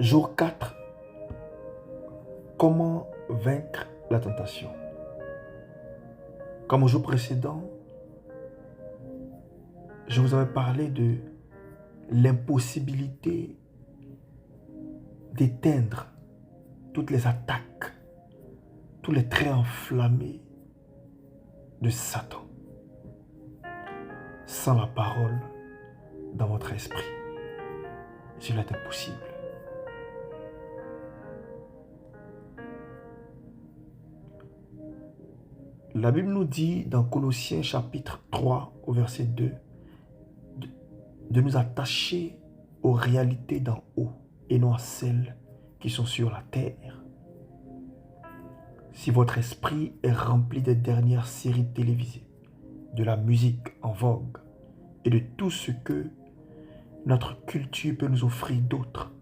Jour 4. Comment vaincre la tentation? Comme au jour précédent, je vous avais parlé de l'impossibilité d'éteindre toutes les attaques, tous les traits enflammés de Satan sans la parole dans votre esprit. Cela est impossible. La Bible nous dit dans Colossiens chapitre 3 au verset 2 de nous attacher aux réalités d'en haut et non à celles qui sont sur la terre. Si votre esprit est rempli des dernières séries télévisées, de la musique en vogue et de tout ce que notre culture peut nous offrir d'autre,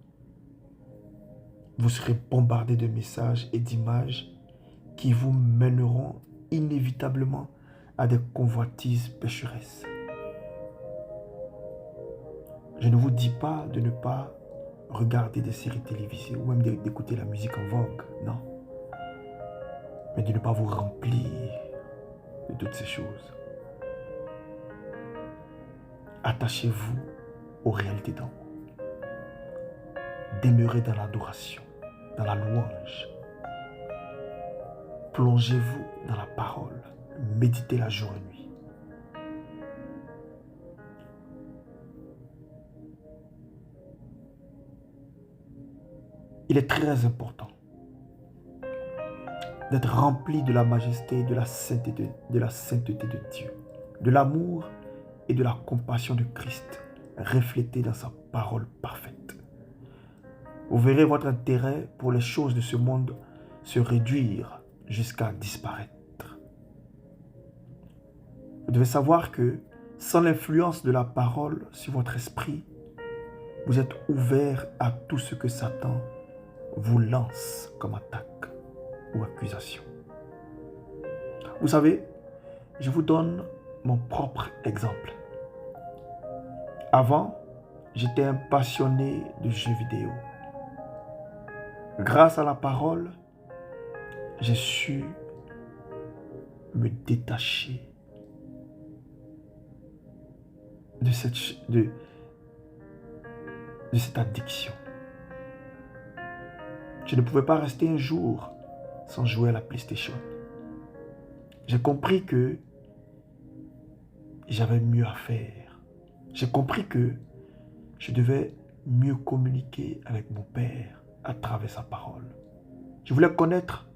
vous serez bombardé de messages et d'images qui vous mèneront inévitablement à des convoitises pécheresses. Je ne vous dis pas de ne pas regarder des séries télévisées ou même d'écouter la musique en vogue, non. Mais de ne pas vous remplir de toutes ces choses. Attachez-vous aux réalités d'en haut. Demeurez dans l'adoration, dans la louange. Plongez-vous dans la parole. Méditez la jour et nuit. Il est très important d'être rempli de la majesté et de la sainteté de Dieu, de l'amour et de la compassion de Christ, reflété dans sa parole parfaite. Vous verrez votre intérêt pour les choses de ce monde se réduire jusqu'à disparaître. Vous devez savoir que sans l'influence de la parole sur votre esprit, vous êtes ouvert à tout ce que Satan vous lance comme attaque ou accusation. Vous savez, je vous donne mon propre exemple. Avant, j'étais un passionné de jeux vidéo. Grâce à la parole, j'ai su me détacher de cette addiction. Je ne pouvais pas rester un jour sans jouer à la PlayStation. J'ai compris que j'avais mieux à faire. J'ai compris que je devais mieux communiquer avec mon Père à travers sa parole. Je voulais connaître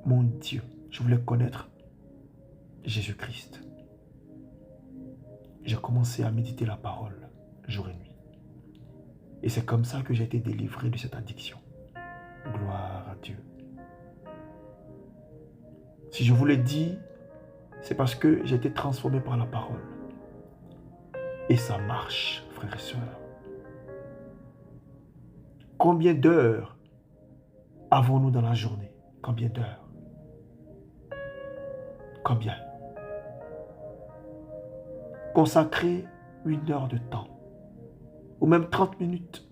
mon Dieu. Je voulais connaître Jésus-Christ. J'ai commencé à méditer la parole jour et nuit. Et c'est comme ça que j'ai été délivré de cette addiction. Gloire à Dieu. Si je vous l'ai dit, c'est parce que j'ai été transformé par la parole. Et ça marche, frères et sœurs. Combien d'heures avons-nous dans la journée? Combien d'heures? Combien? Consacrez 1 heure de temps, ou même 30 minutes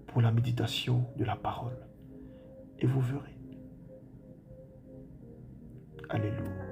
pour la méditation de la parole. Et vous verrez. Alléluia.